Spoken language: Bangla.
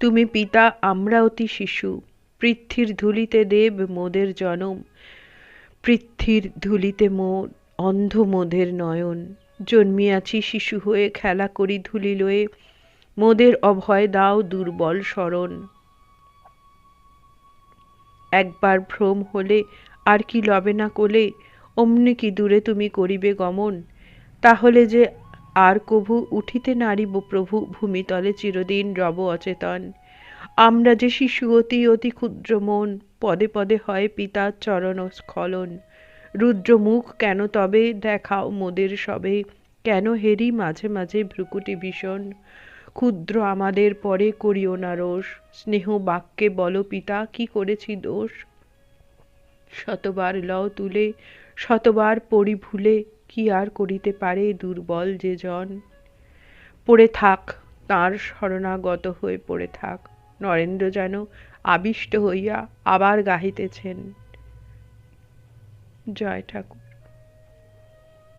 তুমি পিতা আমরা অতি শিশু, পৃথ্বীর ধুলিতে দেব মোদের জনম, পৃথ্বীর ধুলিতে অন্ধ মোদের নয়ন। জন্মিয়াছি শিশু হয়ে খেলা করি ধুলি লয়ে, মোদের অভয় দাও দুর্বল শরণ। একবার ভ্রম হলে আর কি লবে না কোলে, অমনি কি দূরে তুমি করিবে গমন। তাহলে যে আর কভু উঠিতে নারিব প্রভু, ভূমিতলে চিরদিন রব অচেতন। আমরা যে শিশু অতি অতি ক্ষুদ্র মন, পদে পদে হয় পিতার চরণ স্খলন। রুদ্র মুখ কেন তবে দেখাও মোদের সবে, কেন হেরি মাঝে মাঝে ভ্রুকুটি ভীষণ। ক্ষুদ্র আমাদের পরে করিও না রোষ, স্নেহ বাক্যে বলো পিতা কি করেছি দোষ। শতবার লও তুলে শতবার পড়ি ভুলে, কি আর করিতে পারে দুর্বল যে জন। পড়ে থাক তাঁর শরণাগত হয়ে পড়ে থাক। নরেন্দ্র যেন আবিষ্ট হইয়া আবার গাহিতেছেন। জয় ঠাকুর।